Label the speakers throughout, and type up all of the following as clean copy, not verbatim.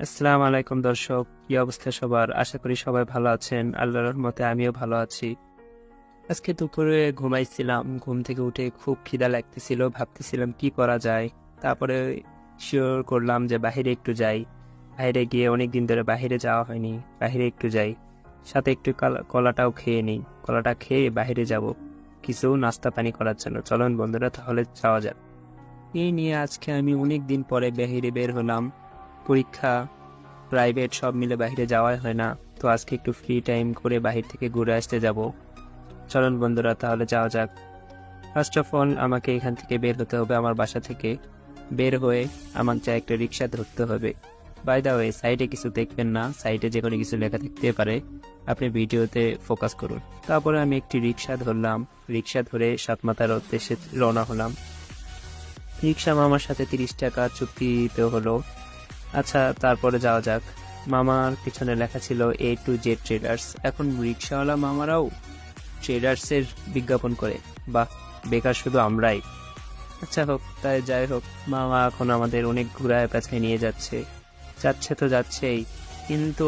Speaker 1: আসসালামু আলাইকুম দর্শক, কি অবস্থা সবার? আশা করি সবাই ভালো আছেন। আল্লাহর রহমতে আমিও ভালো আছি। আজকে দুপুরে ঘুমাইছিলাম, ঘুম থেকে উঠে খুব খিদা লাগতেছিল, ভাবতেছিলাম কি করা যায়। তারপরে শিওর করলাম যে বাহিরে একটু যাই। বাইরে গিয়ে অনেক দিন ধরে বাহিরে যাওয়া হয়নি, বাহিরে একটু যাই, সাথে একটু কলাটাও খেয়ে নিই। কলাটা খেয়ে বাহিরে যাব কিছু নাস্তা পানি করার জন্য। চলুন বন্ধুরা, তাহলে যাওয়া যাক। এই নিয়ে আজকে আমি অনেক দিন পরে বাহিরে বের হলাম। পরীক্ষা, প্রাইভেট সব মিলে বাইরে যাওয়াই হয় না, তো আজকে একটু ফ্রি টাইম করে বাহির থেকে ঘুরে আসতে যাব। চলুন বন্ধুরা, তাহলে যাওয়া যাক। ফার্স্ট অফ অল আমাকে এখান থেকে বের হতে হবে, আমার বাসা থেকে বের হয়ে আমার যা একটা রিক্সা ধরতে হবে। বাই দা ওয়ে, সাইডে কিছু দেখবেন না, সাইডে যে কোনো কিছু লেখা থাকতে পারে, আপনি ভিডিওতে ফোকাস করুন। তারপরে আমি একটি রিক্সা ধরলাম, রিক্সা ধরে সাতমাথার উদ্দেশ্যে রওনা হলাম। রিক্সা মামার সাথে 30 টাকা চুক্তিতে হলো। আচ্ছা, তারপরে যাওয়া যাক। মামার পিছনে লেখা ছিল A to Z ট্রেডার্স। এখন রিক্সাওয়ালা মামারাও ট্রেডার্সের বিজ্ঞাপন করে। বাহ, বেকার শুধু আমরাই। আচ্ছা হোক, তাই যাই হোক, মামা এখন আমাদের অনেক ঘুরায় পেঁচায় নিয়ে যাচ্ছে। যাচ্ছে তো যাচ্ছেই, কিন্তু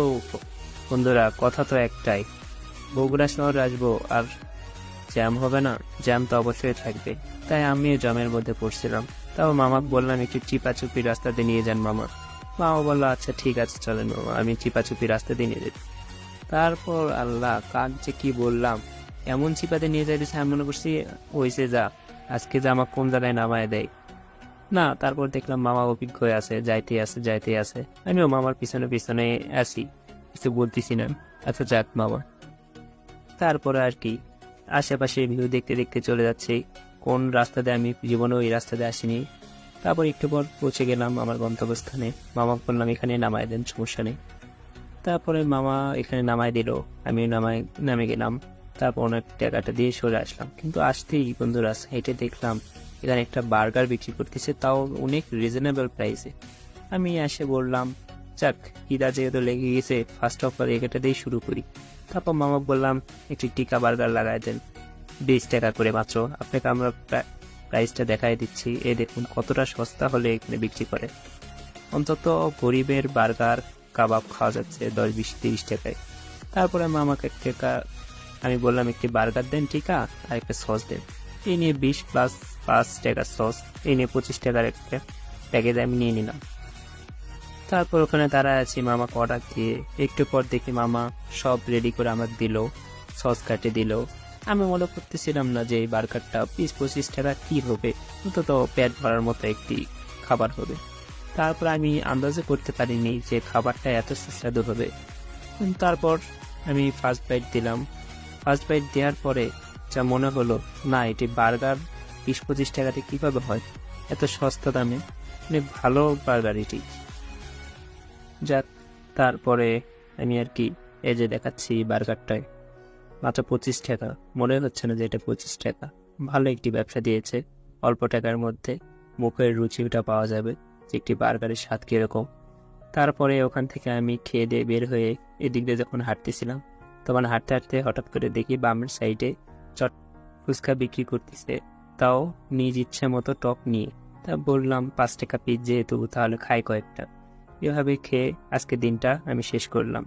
Speaker 1: বন্ধুরা কথা তো একটাই, বগুড়া শহরে আসবো আর জ্যাম হবে না? জ্যাম তো অবশ্যই থাকবে। তাই আমিও জ্যামের মধ্যে পড়ছিলাম। তাও মামাকে বললাম একটু চিপাচুপি রাস্তাতে নিয়ে যান মামা। মামা বললো আচ্ছা ঠিক আছে চলেন মামা, আমি চিপাচুপি রাস্তা দিয়ে নিয়ে যেতে। তারপর আল্লাহ কাক যে কি বললাম, এমন চিপাতে নিয়ে যাইতেছে আমি মনে করছি হয়েছে যা, আজকে যে আমার কোন জায়গায় নামায় দেয় না। তারপর দেখলাম মামা অভিজ্ঞ হয়ে আছে, যাইতে আছে যাইতে আছে, আমিও মামার পিছনে পিছনে আসি, কিছু বলতেছি না। আচ্ছা যাক মামা। তারপরে আর কি, আশেপাশে ভিউ দেখতে দেখতে চলে যাচ্ছি। কোন রাস্তাতে আমি জীবনে ওই রাস্তাতে আসিনি। তারপর একটু পর পৌঁছে গেলাম আমার গন্তব্যস্থানে। মামা বললাম এখানে নামায় দেন, সমস্যা নেই। তারপরে মামা এখানে নামায় দিল, আমি নামে গেলাম। তারপর অনেক টাকাটা দিয়ে সরে আসলাম, কিন্তু আসতেই বন্ধুরা হেঁটে দেখলাম এখানে একটা বার্গার বিক্রি করতেছে, তাও অনেক রিজনেবল প্রাইসে। আমি এসে বললাম যাক, খিদা যেহেতু লেগে গেছে, ফার্স্ট অফ অল এটা দিয়েই শুরু করি। তারপর মামা বললাম একটি টিকা বার্গার লাগাই দেন, 20 টাকা করে মাত্র। আপনাকে আমরা প্রাইসটা দেখাই দিচ্ছি, এই দেখুন কতটা সস্তা হলে এখানে বিক্রি করে। অন্তত গরিবের বার্গার কাবাব খাওয়া যাচ্ছে 10, 20, 30 টাকায়। তারপরে মামাকে একটা, আমি বললাম একটি বার্গার দেন টিকা আর একটা সস দেন। এই নিয়ে 20 প্লাস 5 টাকার সস, এই নিয়ে 25 টাকার একটা প্যাকেজ আমি নিয়ে নিলাম। তারপর ওখানে দাঁড়ায় আছি মামাকে অর্ডার দিয়ে। একটু পর দেখি মামা সব রেডি করে আমাকে দিল, সস কাটে দিল। আমি মনে করতেছিলাম না যে এই বার্গারটা 20-25 টাকা কি হবে, অন্তত পেট ভরার মতো একটি খাবার হবে। তারপর আমি আন্দাজে করতে পারিনি যে খাবারটা এত সুস্বাদু হবে। তারপর আমি ফার্স্ট বাইট দিলাম। ফার্স্ট বাইট দেওয়ার পরে যা মনে হলো, না এটি বার্গার 20-25 টাকাতে কিভাবে হয় এত সস্তা দামে, অনেক ভালো বার্গার এটি। যাক, তারপরে আমি আর কি, এই যে দেখাচ্ছি বার্গারটায় মাত্র 25 টাকা। মনে হচ্ছে না যে এটা 25 টাকা। ভালো একটি ব্যবসা দিয়েছে, অল্প টাকার মধ্যে মুখের রুচিটা পাওয়া যাবে যে একটি বার্গারের স্বাদ কিরকম। তারপরে ওখান থেকে আমি খেয়ে দিয়ে বের হয়ে এদিক দিয়ে যখন হাঁটতেছিলাম, তখন হাঁটতে হাঁটতে হঠাৎ করে দেখি বামের সাইডে চট ফুচকা বিক্রি করতেছে, তাও নিজ ইচ্ছে মতো টক নিয়ে। তা বললাম 5 টাকা পিস যেহেতু, তাহলে খাই কয়েকটা। এভাবে খেয়ে আজকে দিনটা আমি শেষ করলাম।